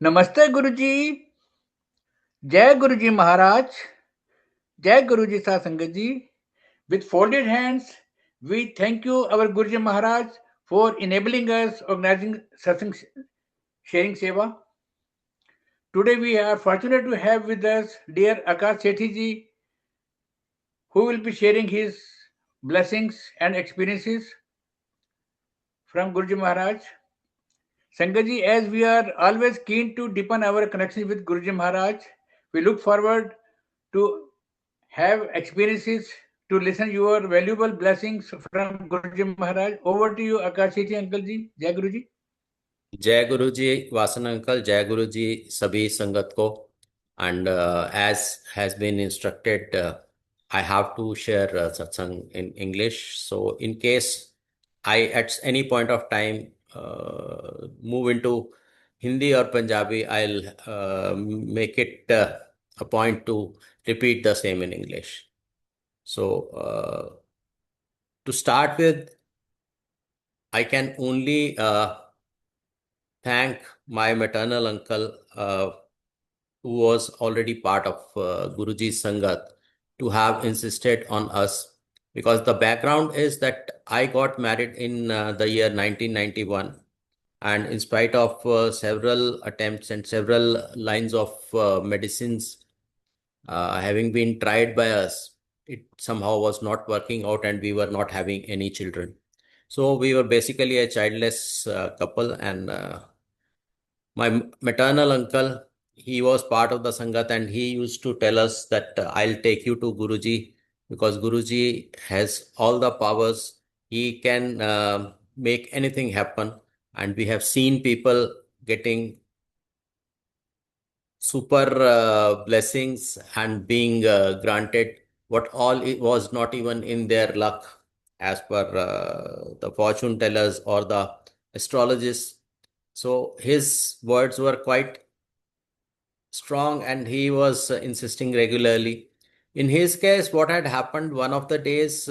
नमस्ते गुरुजी। जय गुरुजी महाराज। जय गुरुजी सत्संग जी। With folded hands, we thank you, our Guruji Maharaj, for enabling us organizing satsang sharing seva. Today we are fortunate to have with us dear Akash Sethi ji, who will be sharing his blessings and experiences from Guruji Maharaj. Sangatji, as we are always keen to deepen our connection with Guruji Maharaj, we look forward to have experiences to listen your valuable blessings from Guruji Maharaj. Over to you, Akashi ji, Uncle ji. Jai Guruji. जय गुरु जी Vasan uncle, जय गुरु जी सभी संगत को. And as has been instructed, I have to share satsang in English. So in case I at any point of time move into Hindi or Punjabi, I'll make it a point to repeat the same in English. So to start with, I can only thank my maternal uncle, who was already part of Guruji's Sangat, to have insisted on us, because the background is that I got married in the year 1991, and in spite of several attempts and several lines of medicines having been tried by us, it somehow was not working out and we were not having any children. So we were basically a childless couple, and my maternal uncle, he was part of the Sangat, and he used to tell us that I'll take you to Guruji because Guruji has all the powers. He can make anything happen. And we have seen people getting super blessings and being granted what all it was not even in their luck, as per the fortune tellers or the astrologists. So his words were quite strong, and he was insisting regularly. In his case, what had happened one of the days,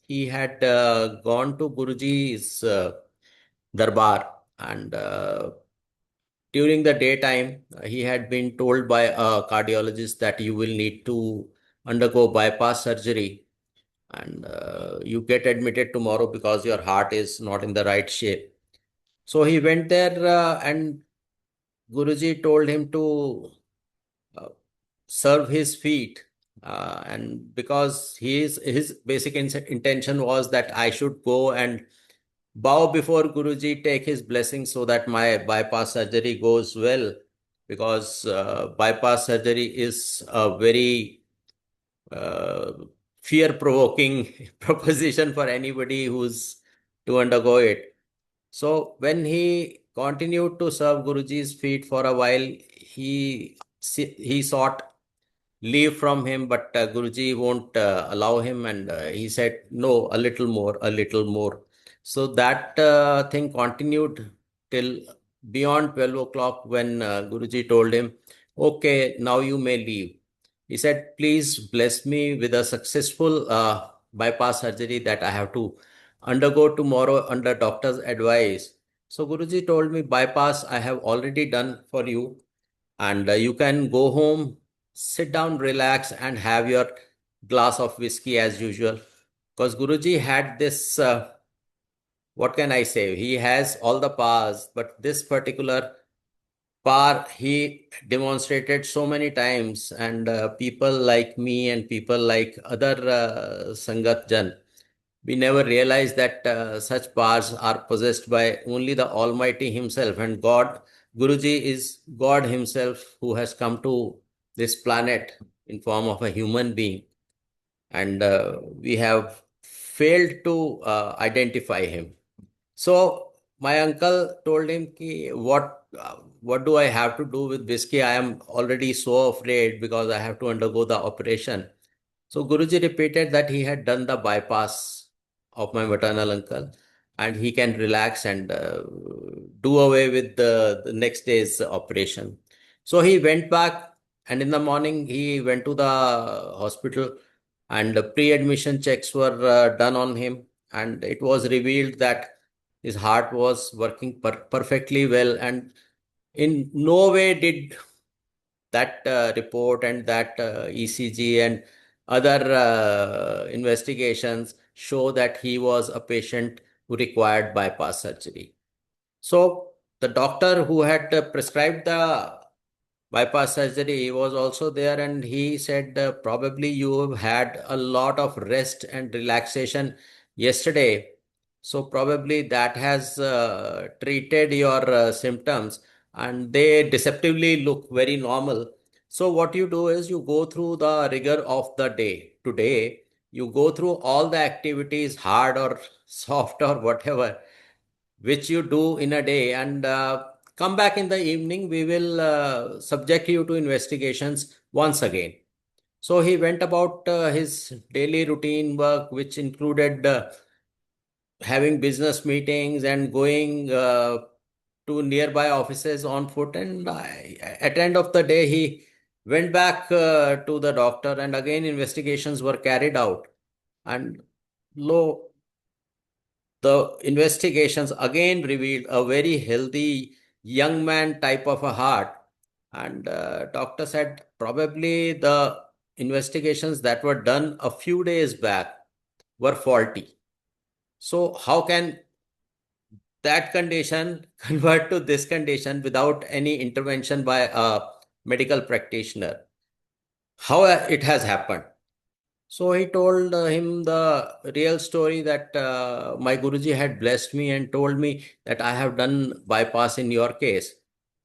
he had gone to Guruji's darbar, and during the daytime, he had been told by a cardiologist that you will need to undergo bypass surgery, and you get admitted tomorrow because your heart is not in the right shape. So he went there, and Guruji told him to uh, serve his feet, and because his basic intention was that I should go and bow before Guruji, take his blessing so that my bypass surgery goes well, because bypass surgery is a very uh, fear provoking proposition for anybody who's to undergo it. So when he continued to serve Guruji's feet for a while, he sought leave from him, but Guruji won't allow him, and he said, "No, a little more, a little more." So that thing continued till beyond 12 o'clock, when Guruji told him, "Okay, now you may leave." He said, "Please bless me with a successful bypass surgery that I have to undergo tomorrow under doctor's advice." So Guruji told me, "Bypass I have already done for you, and you can go home, sit down, relax, and have your glass of whiskey as usual." Because Guruji had this, what can I say? He has all the powers, but this particular power he demonstrated so many times, and people like me and people like other Sangat Jan, we never realize that such powers are possessed by only the Almighty Himself, and God. Guruji is God Himself, who has come to this planet in form of a human being, and we have failed to identify Him. So my uncle told him, Ki, what do I have to do with whiskey? I am already so afraid because I have to undergo the operation. So Guruji repeated that he had done the bypass of my maternal uncle, and he can relax and do away with the next day's operation. So he went back, and in the morning he went to the hospital, and pre-admission checks were done on him, and it was revealed that his heart was working perfectly well, and in no way did that report and that ECG and other investigations show that he was a patient who required bypass surgery. So the doctor who had prescribed the bypass surgery, he was also there, and he said, probably you have had a lot of rest and relaxation yesterday. So probably that has treated your symptoms, and they deceptively look very normal. So what you do is you go through the rigor of the day. Today, you go through all the activities, hard or soft or whatever, which you do in a day, and come back in the evening. We will subject you to investigations once again. So he went about his daily routine work, which included having business meetings and going to nearby offices on foot. And at the end of the day, he went back to the doctor, and again investigations were carried out. And lo, the investigations again revealed a very healthy young man type of a heart. And doctor said probably the investigations that were done a few days back were faulty. So how can that condition convert to this condition without any intervention by a medical practitioner? How it has happened? So he told him the real story, that my Guruji had blessed me and told me that I have done bypass in your case.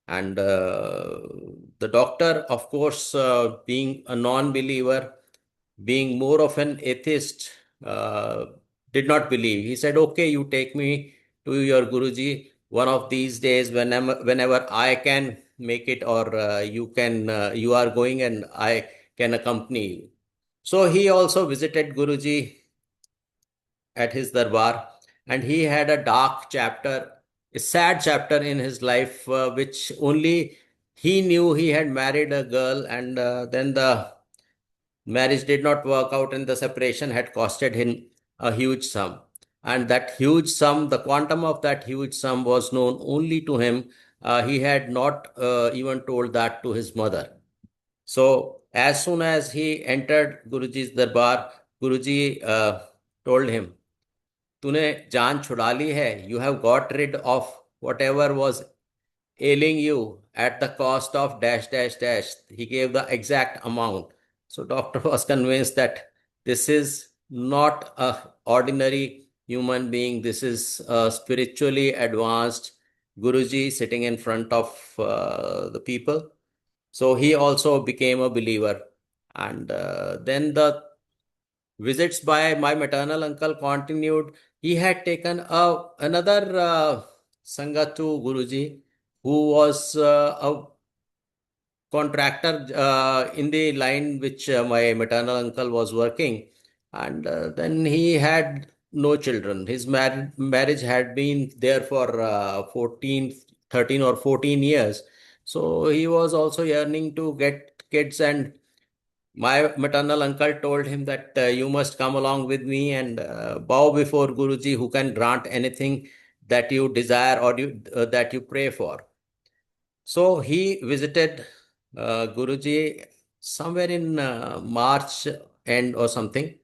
And the doctor, of course, being a non-believer, being more of an atheist, uh, did not believe. He said, "Okay, you take me to your Guruji one of these days, whenever I can make it, or you are going and I can accompany you." So he also visited Guruji at his darbar, and he had a dark chapter, a sad chapter in his life, which only he knew. He had married a girl, and then the marriage did not work out, and the separation had costed him a huge sum. And that huge sum, the quantum of that huge sum, was known only to him. He had not even told that to his mother. So as soon as he entered Guruji's darbar, Guruji told him, "तूने जान छुड़ा ली है. You have got rid of whatever was ailing you at the cost of dash dash dash." He gave the exact amount. So doctor was convinced that this is not a ordinary human being. This is a spiritually advanced Guruji sitting in front of the people. So he also became a believer. And then the visits by my maternal uncle continued. He had taken another Sangat to Guruji, who was a contractor in the line which my maternal uncle was working. And then he had no children. His marriage had been there for 14, 13 or 14 years. So he was also yearning to get kids, and my maternal uncle told him that you must come along with me and bow before Guruji, who can grant anything that you desire, or that you pray for. So he visited Guruji somewhere in March end or something,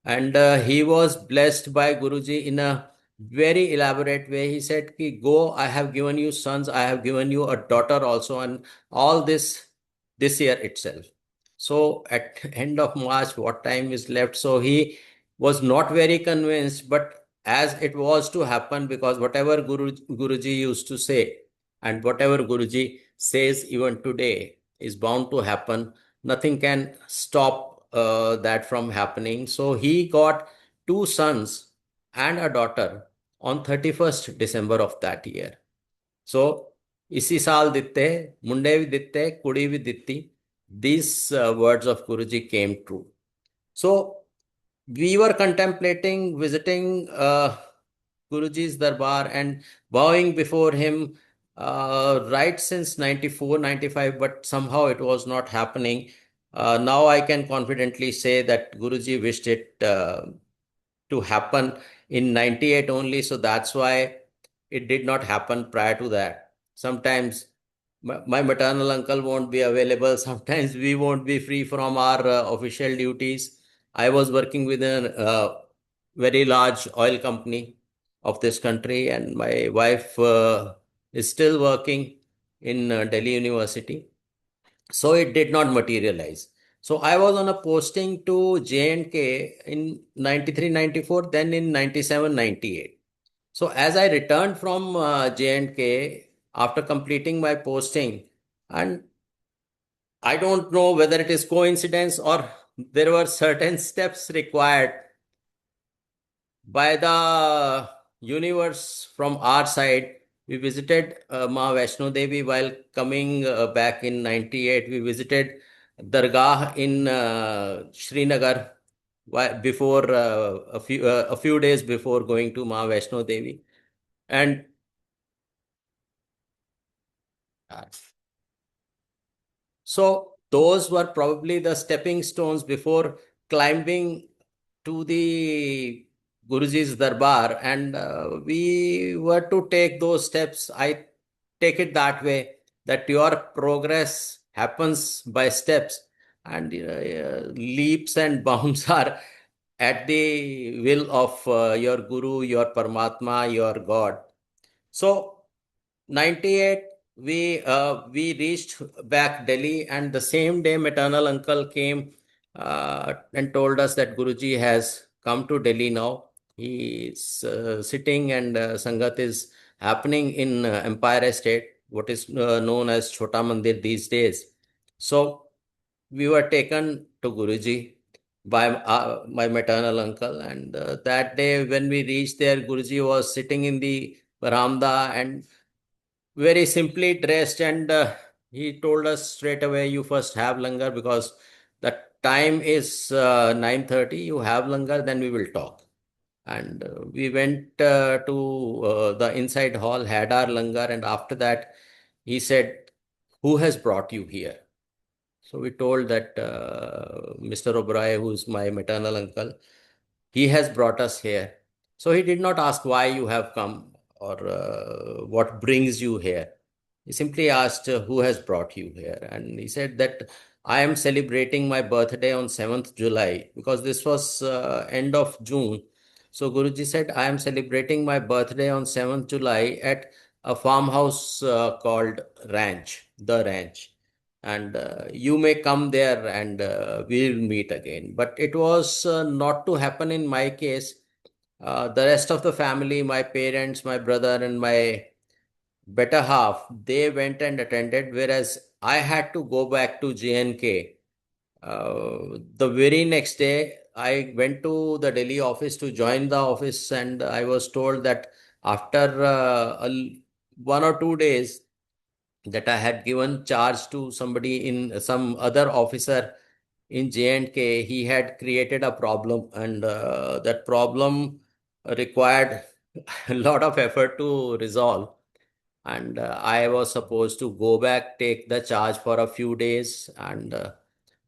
and he was blessed by Guruji in a very elaborate way. He said, "Ki, go, I have given you sons, I have given you a daughter also, and all this year itself." So at end of March, what time is left? So he was not very convinced, but as it was to happen, because whatever Guruji used to say, and whatever Guruji says even today, is bound to happen. Nothing can stop that from happening. So he got two sons and a daughter on 31st December of that year. So इसी साल दित्ते मुंडे भी दित्ते कुड़ी भी दित्ती. These words of Guruji came true. So we were contemplating visiting Guruji's darbar and bowing before him right since 94, 95, but somehow it was not happening. Now I can confidently say that Guruji wished it to happen in 98 only. So that's why it did not happen prior to that. Sometimes my maternal uncle won't be available. Sometimes we won't be free from our official duties. I was working with a very large oil company of this country, and my wife is still working in Delhi University. So it did not materialize. So I was on a posting to J&K in 93, 94, then in 97, 98. So as I returned from J&K after completing my posting, and I don't know whether it is coincidence or there were certain steps required by the universe from our side. We visited Ma Vaishno Devi while coming back in 98. We visited Dargah in Srinagar before a few days before going to Ma Vaishno Devi. And uh, so those were probably the stepping stones before climbing to the Guruji's Darbar, and we were to take those steps. I take it that way, that your progress happens by steps, and leaps and bounds are at the will of your Guru, your Paramatma, your God. So 98, we reached back Delhi, and the same day maternal uncle came and told us that Guruji has come to Delhi now. He is sitting, and Sangat is happening in Empire Estate, what is known as Chota Mandir these days. So we were taken to Guruji by my maternal uncle, and that day when we reached there, Guruji was sitting in the veranda and very simply dressed, and he told us straight away, you first have langar, because the time is 9:30. You have langar, then we will talk. And we went to the inside hall, had our langar, and after that he said, who has brought you here? So we told that Mr. Oberoi, who is my maternal uncle, he has brought us here. So he did not ask why you have come, or what brings you here. He simply asked who has brought you here. And he said that I am celebrating my birthday on 7th July, because this was end of June. So Guruji said, I am celebrating my birthday on 7th July at a farmhouse called The Ranch. And you may come there, and we'll meet again. But it was not to happen in my case. The rest of the family, my parents, my brother, and my better half, they went and attended, whereas I had to go back to JNK. The very next day, I went to the Delhi office to join the office, and I was told that after 1 or 2 days, that I had given charge to somebody, in some other officer in J&K, he had created a problem, and that problem required a lot of effort to resolve. And I was supposed to go back, take the charge for a few days, and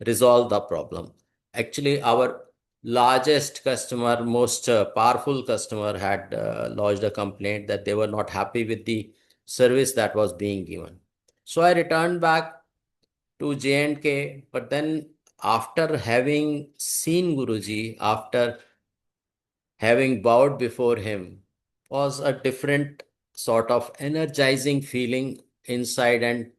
resolve the problem. Actually, our largest customer, most powerful customer, had lodged a complaint that they were not happy with the service that was being given. So I returned back to J&K, but then after having seen Guruji, after having bowed before him, was a different sort of energizing feeling inside, and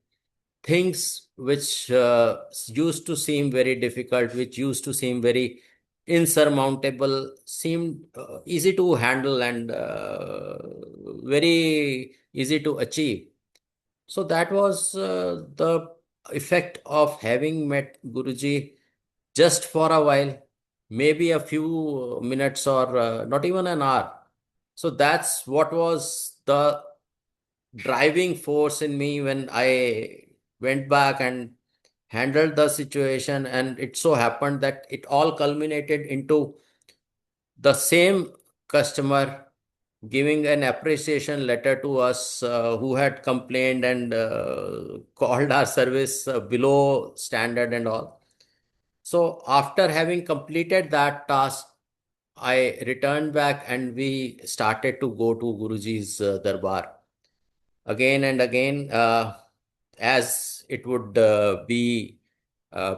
things which used to seem very difficult, which used to seem very insurmountable, seemed easy to handle, and very easy to achieve. So that was the effect of having met Guruji just for a while, maybe a few minutes, or not even an hour. So that's what was the driving force in me when I went back and handled the situation. And it so happened that it all culminated into the same customer giving an appreciation letter to us, who had complained and called our service below standard and all. So after having completed that task, I returned back, and we started to go to Guruji's Darbar again and again. as it would be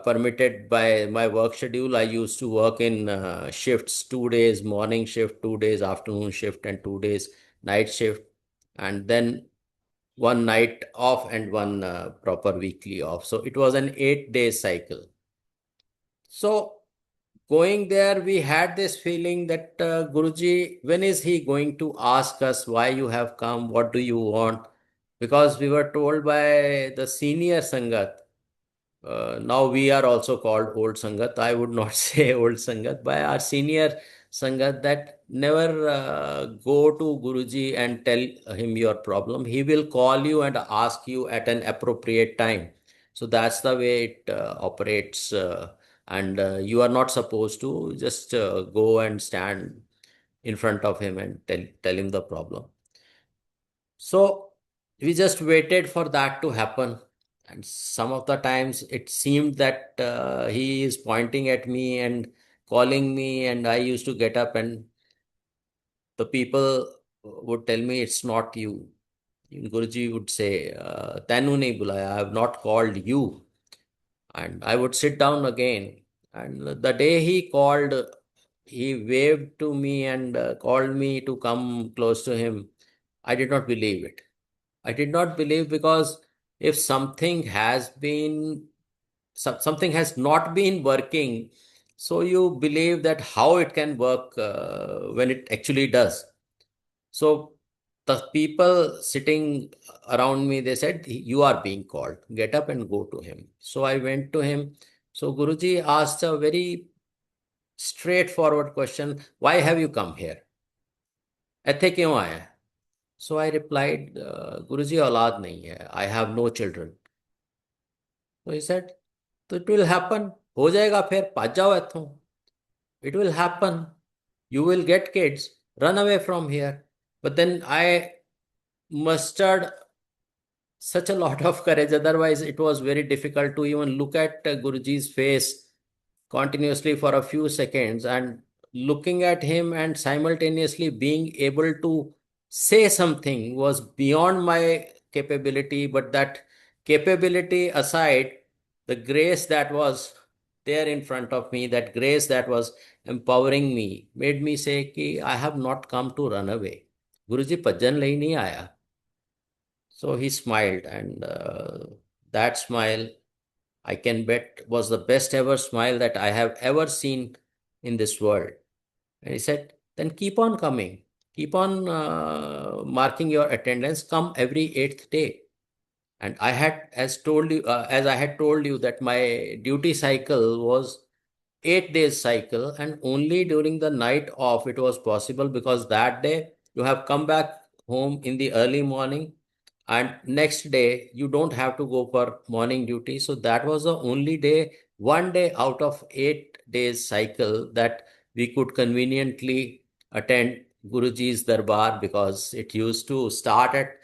permitted by my work schedule, I used to work in shifts, 2 days morning shift, 2 days afternoon shift, and 2 days night shift, and then one night off and one proper weekly off. So it was an 8 day cycle. So going there, we had this feeling that Guruji, when is he going to ask us why you have come? What do you want? Because we were told by the senior Sangat. Now we are also called old Sangat. I would not say old Sangat, by our senior Sangat, that never go to Guruji and tell him your problem. He will call you and ask you at an appropriate time. So that's the way it operates. And you are not supposed to just go and stand in front of him and tell him the problem. So we just waited for that to happen. And some of the times it seemed that he is pointing at me and calling me, and I used to get up, and the people would tell me, it's not you. Guruji would say, Tanu nahi bulaya, I have not called you. And I would sit down again. And the day he called, he waved to me and called me to come close to him. I did not believe it. I did not believe, because if something has been, something has not been working, so you believe that how it can work when it actually does. So the people sitting around me, they said, you are being called. Get up and go to him. So I went to him. So Guruji asked a very straightforward question, why have you come here? ऐथे क्यों आया है? So I replied, Guruji, औलाद नहीं है. I have no children. So he said, तो it will happen. हो जाएगा फिर, भाग जाओ इत्थों. It will happen. You will get kids. Run away from here. But then I mustered such a lot of courage. Otherwise, it was very difficult to even look at Guruji's face continuously for a few seconds, and looking at him and simultaneously being able to say something was beyond my capability. But that capability aside, the grace that was there in front of me, that grace that was empowering me, made me say कि I have not come to run away. Guruji भजन ਲਈ नहीं आया. So he smiled, and that smile, I can bet, was the best ever smile that I have ever seen in this world. And he said, then keep on coming, keep on marking your attendance, come every eighth day. And I had, as I had told you, that my duty cycle was 8 days cycle, and only during the night off it was possible, because that day you have come back home in the early morning, and next day you don't have to go for morning duty. So that was the only day, one day out of 8 days cycle, that we could conveniently attend Guruji's darbar, because it used to start at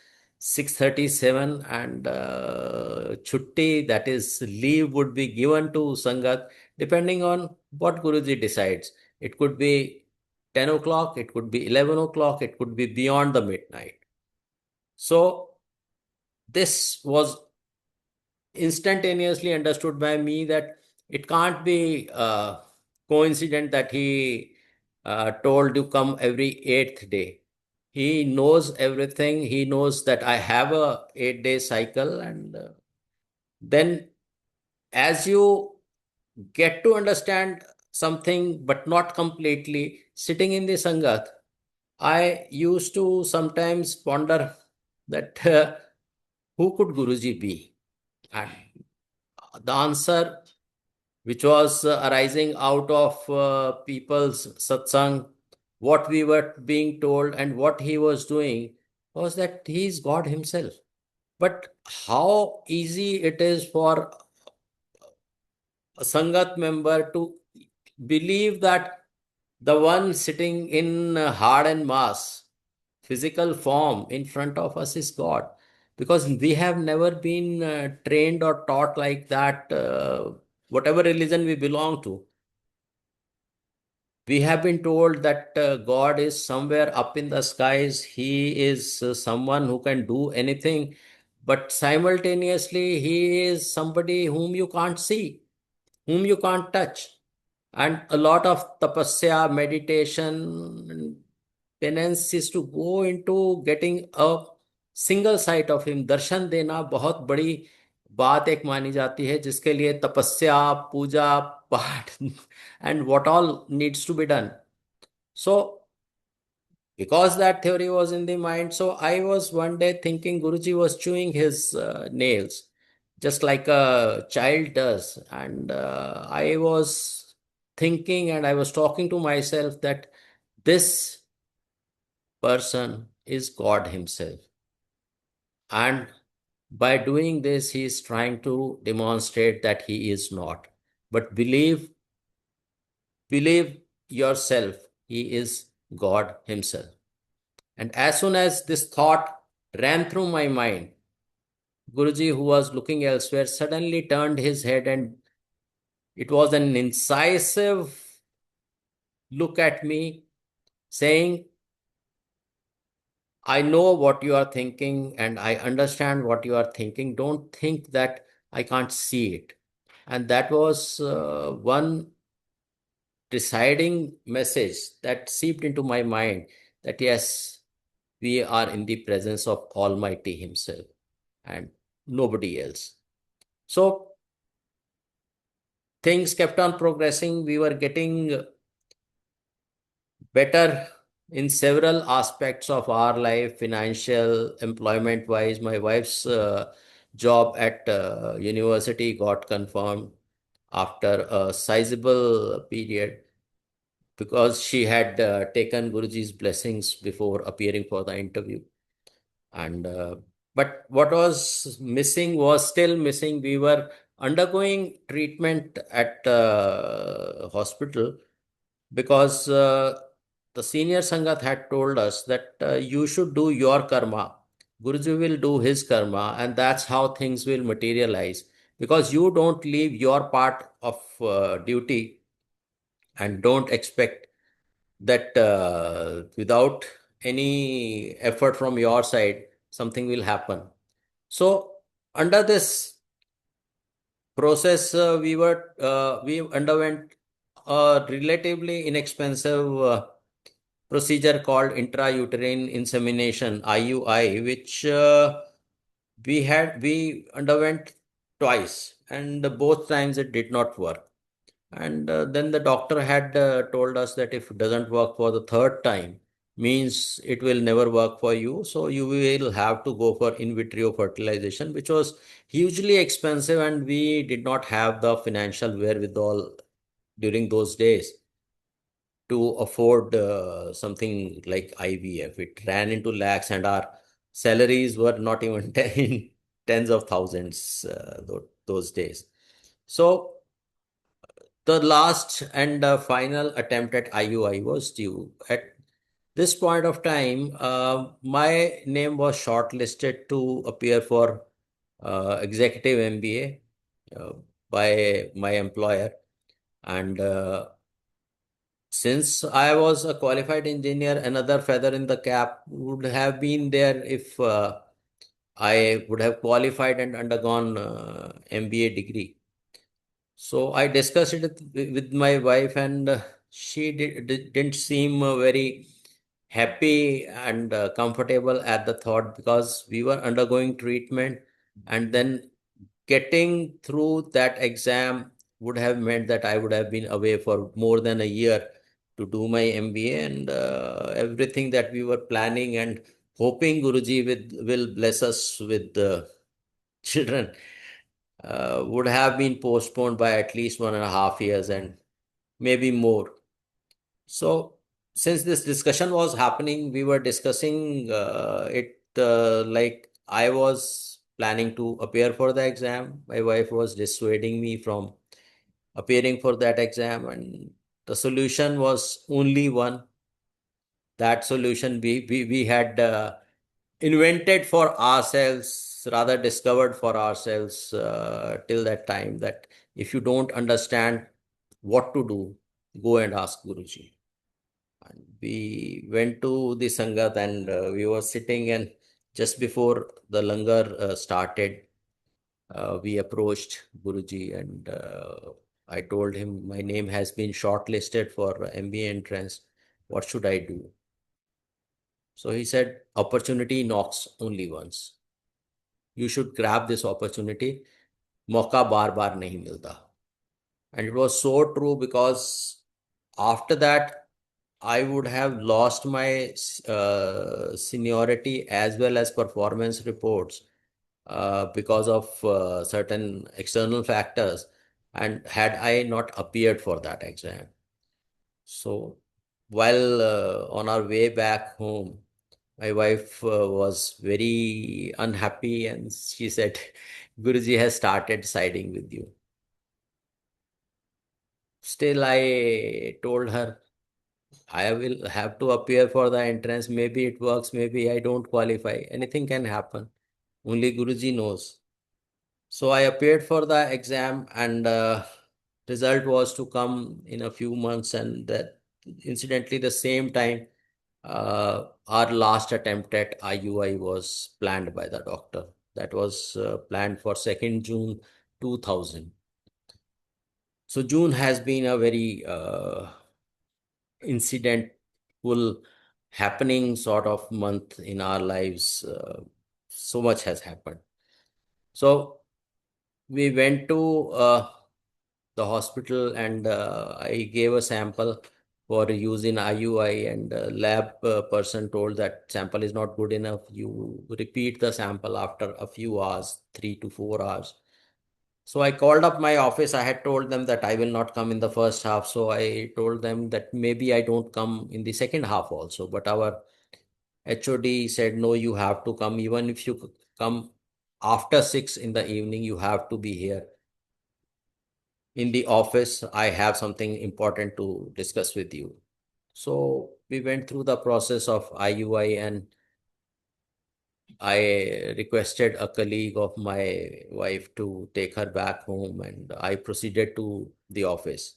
6:37, and chutti, that is leave, would be given to Sangat depending on what Guruji decides. It could be 10 o'clock, it could be 11 o'clock, it could be beyond the midnight. So this was instantaneously understood by me, that it can't be coincident that he told you come every eighth day. He knows everything. He knows that I have a 8 day cycle, and then as you get to understand something, but not completely, sitting in the Sangat, I used to sometimes ponder that who could Guruji be? And the answer, which was arising out of people's satsang, what we were being told and what he was doing, was that he is God himself. But how easy it is for a Sangat member to believe that the one sitting in hard and mass, physical form in front of us, is God. Because we have never been trained or taught like that, whatever religion we belong to. We have been told that God is somewhere up in the skies. He is someone who can do anything. but simultaneously he is somebody whom you can't see, whom you can't touch. And a lot of tapasya, meditation, penance is to go into getting a single sight of him. दर्शन देना बहुत बड़ी बात एक मानी जाती है, जिसके लिए तपस्या, पूजा, पाठ and what all needs to be done. So because that theory was in the mind, so I was one day thinking Guruji was chewing his nails just like a child does. And I was thinking and I was talking to myself that this person is God Himself. And by doing this, He is trying to demonstrate that He is not. But believe yourself, He is God Himself. And as soon as this thought ran through my mind, Guruji, who was looking elsewhere, suddenly turned his head, and it was an incisive look at me, saying, I know what you are thinking and I understand what you are thinking. Don't think that I can't see it. And that was one deciding message that seeped into my mind, that yes, we are in the presence of Almighty Himself and nobody else. So things kept on progressing. We were getting better in several aspects of our life, financial, employment wise. My wife's job at university got confirmed after a sizable period, because she had taken Guruji's blessings before appearing for the interview. And but what was missing was still missing. We were undergoing treatment at hospital, because the senior Sangat had told us that you should do your karma. Guruji will do his karma, and that's how things will materialize. Because you don't leave your part of duty and don't expect that without any effort from your side, something will happen. So, under this process, we underwent a relatively inexpensive procedure called intrauterine insemination (IUI), which we underwent twice, and both times it did not work. And then the doctor had told us that if it doesn't work for the third time, means it will never work for you. So you will have to go for in vitro fertilization, which was hugely expensive, and we did not have the financial wherewithal during those days to afford something like IVF. It ran into lakhs, and our salaries were not even in tens of thousands those days. So the last and final attempt at IUI was due. At this point of time, my name was shortlisted to appear for executive MBA by my employer. And since I was a qualified engineer, another feather in the cap would have been there if I would have qualified and undergone MBA degree. So I discussed it with my wife, and she didn't seem very happy and comfortable at the thought, because we were undergoing treatment, and then getting through that exam would have meant that I would have been away for more than a year to do my MBA, and everything that we were planning and hoping Guruji will bless us with children would have been postponed by at least 1.5 years and maybe more. So, since this discussion was happening, we were discussing it like I was planning to appear for the exam. My wife was dissuading me from appearing for that exam, and the solution was only one. That solution we had invented for ourselves, rather discovered for ourselves till that time, that if you don't understand what to do, go and ask Guruji. And we went to the Sangat, and we were sitting, and Just before the langar started, we approached Guruji, and I told him my name has been shortlisted for MBA entrance. What should I do? So he said, opportunity knocks only once. You should grab this opportunity. मौका बार बार नहीं मिलता. And it was so true, because after that, I would have lost my seniority as well as performance reports because of certain external factors, and had I not appeared for that exam. So while on our way back home, my wife was very unhappy, and she said, Guruji has started siding with you. Still, I told her, I will have to appear for the entrance. Maybe it works, maybe I don't qualify. Anything can happen. Only Guruji knows. So I appeared for the exam, and result was to come in a few months. And that, incidentally, the same time, our last attempt at IUI was planned by the doctor. That was planned for 2nd June 2000. So June has been a very incidentful, happening sort of month in our lives. So much has happened. So we went to the hospital, and I gave a sample for use in IUI, and lab person told that sample is not good enough. You repeat the sample after a few hours, 3 to 4 hours. So I called up my office. I had told them that I will not come in the first half. So I told them that maybe I don't come in the second half also. But our HOD said, no, you have to come. Even if you come after 6 in the evening, you have to be here in the office. I have something important to discuss with you. So we went through the process of IUI, and I requested a colleague of my wife to take her back home, and I proceeded to the office.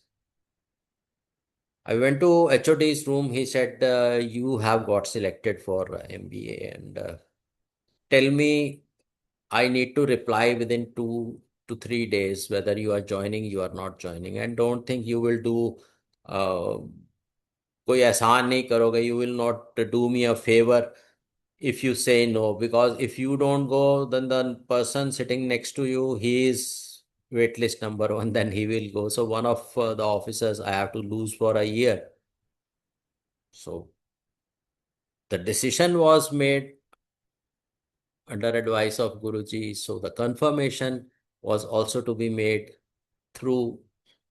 I went to HOD's room. He said, you have got selected for MBA, and tell me, I need to reply within 2 to 3 days whether you are joining, you are not joining, and don't think you will do uh, कोई एहसान नहीं करोगे. You will not do me a favor if you say no, because if you don't go, then the person sitting next to you, he is waitlist number one, then he will go. So one of the officers I have to lose for a year. So the decision was made under advice of Guruji. So the confirmation was also to be made through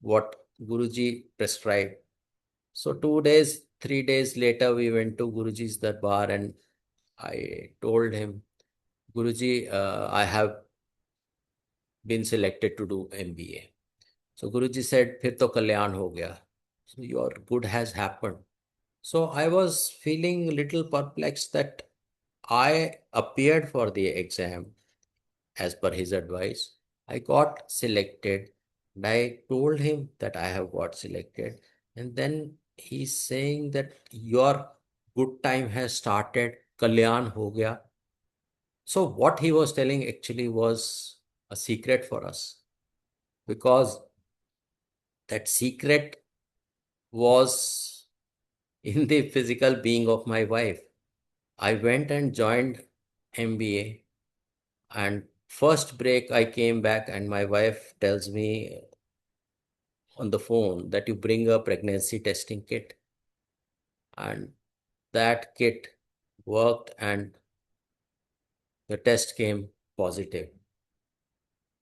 what Guruji prescribed. So 2 days, 3 days later, we went to Guruji's Darbar, and I told him, Guruji, I have been selected to do MBA. So Guruji said, फिर तो कल्याण हो गया. So your good has happened. So I was feeling a little perplexed that I appeared for the exam as per his advice. I got selected, and I told him that I have got selected. And then he's saying that your good time has started, Kalyan ho gaya. So what he was telling actually was a secret for us, because that secret was in the physical being of my wife. I went and joined MBA, and first break I came back, and my wife tells me on the phone that you bring a pregnancy testing kit. And that kit worked, and the test came positive.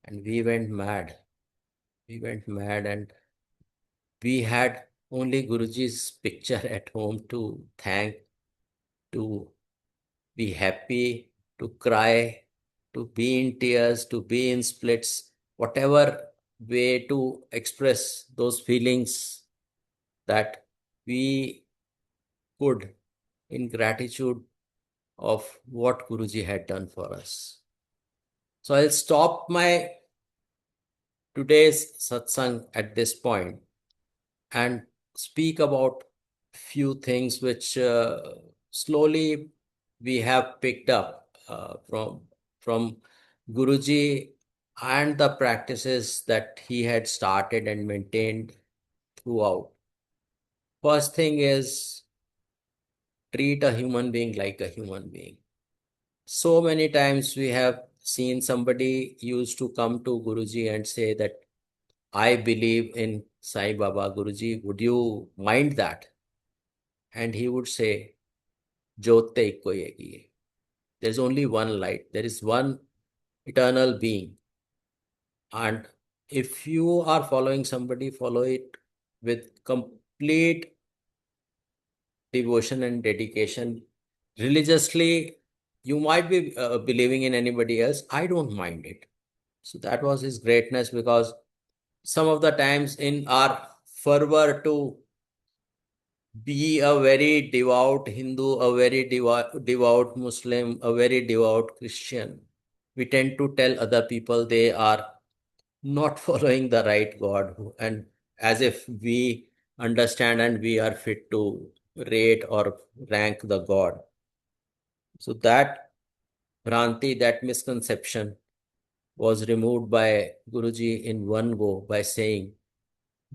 And we went mad. We went mad, and we had only Guruji's picture at home to thank, to be happy, to cry, to be in tears, to be in splits, whatever way to express those feelings that we could, in gratitude of what Guruji had done for us. So I'll stop my today's satsang at this point and speak about few things which slowly we have picked up from Guruji and the practices that he had started and maintained throughout. First thing is treat a human being like a human being. So many times we have seen somebody used to come to Guruji and say that I believe in Sai Baba. Guruji, would you mind that? And he would say, Jyote ikko yegi hai. There's only one light. There is one eternal being. And if you are following somebody, follow it with complete devotion and dedication. Religiously, you might be believing in anybody else. I don't mind it. So that was his greatness, because some of the times in our fervor to be a very devout Hindu, a very devout Muslim, a very devout Christian, we tend to tell other people they are not following the right God, and as if we understand and we are fit to rate or rank the God. So that Bhranti, that misconception was removed by Guruji in one go by saying,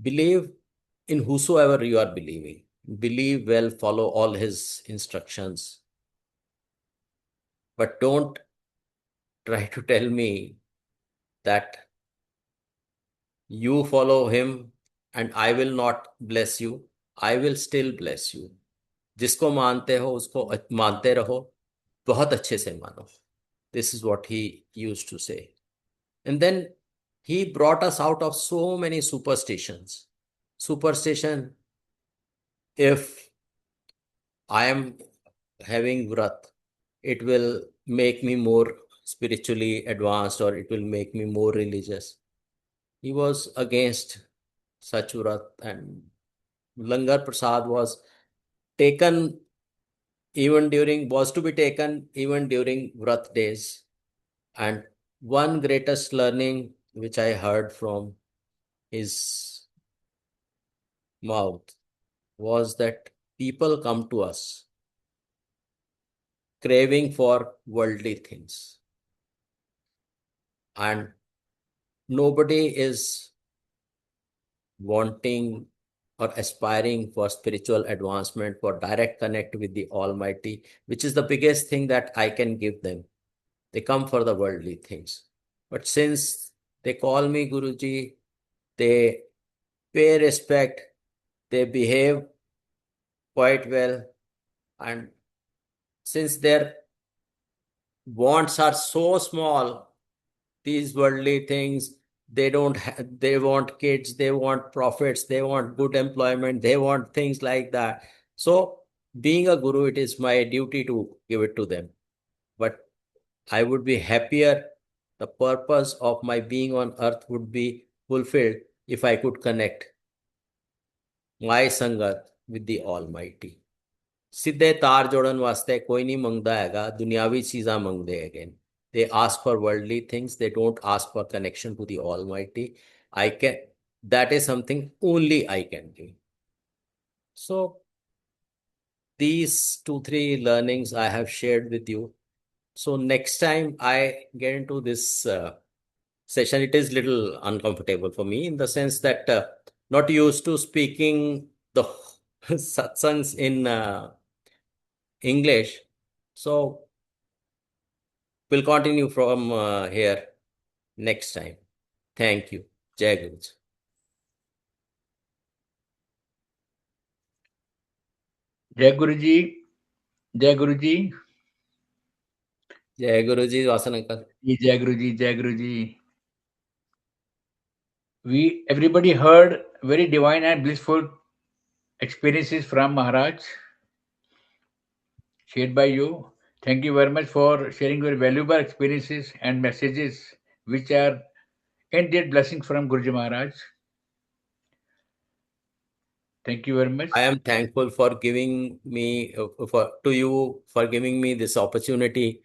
believe in whosoever you are believing. Believe well, follow all his instructions. But don't try to tell me that you follow him and I will not bless you. I will still bless you. जिसको मानते हो उसको मानते रहो, बहुत अच्छे से मानो. This is what he used to say. And then he brought us out of so many superstitions. Superstition, if I am having vrat, it will make me more spiritually advanced or it will make me more religious. He was against such vrat, and Langar Prasad taken was to be taken even during vrat days. And one greatest learning which I heard from his mouth was that people come to us craving for worldly things, and nobody is wanting or aspiring for spiritual advancement, for direct connect with the Almighty, which is the biggest thing that I can give them. They come for the worldly things. But since they call me Guruji, they pay respect, they behave quite well, and since their wants are so small, these worldly things, they want kids, they want profits, they want good employment, they want things like that. So being a guru, it is my duty to give it to them. But I would be happier, the purpose of my being on earth would be fulfilled if I could connect my sangat with the Almighty. ਸਿੱਧੇ ਤਾਰ ਜੋੜਨ ਵਾਸਤੇ ਕੋਈ ਨਹੀਂ ਮੰਗਦਾ ਹੈਗਾ, ਦੁਨਿਆਵੀ ਚੀਜ਼ਾਂ ਮੰਗਦੇ ਹੈਗੇ ਨੇ. They ask for worldly things, they don't ask for connection to the Almighty. That is something only I can do. So these 2-3 learnings I have shared with you. So next time I get into this session, it is little uncomfortable for me, in the sense that not used to speaking the satsangs in English. So we'll continue from here next time. Thank you. Jai Guru. Jai Guruji. Jai Guruji. Jai Guruji, Vasan Uncle. Jai Guruji. Jai Guruji. Everybody heard very divine and blissful experiences from Maharaj, shared by you. Thank you very much for sharing your valuable experiences and messages, which are indeed blessings from Guruji Maharaj. Thank you very much. I am thankful for giving me for giving me this opportunity,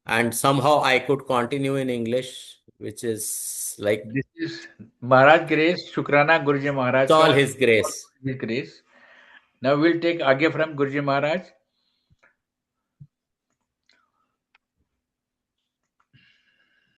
and somehow I could continue in English, which is like This is Maharaj Grace, Shukrana Guruji Maharaj it's all ka, His grace. His grace. Now we'll take Agya from Guruji Maharaj.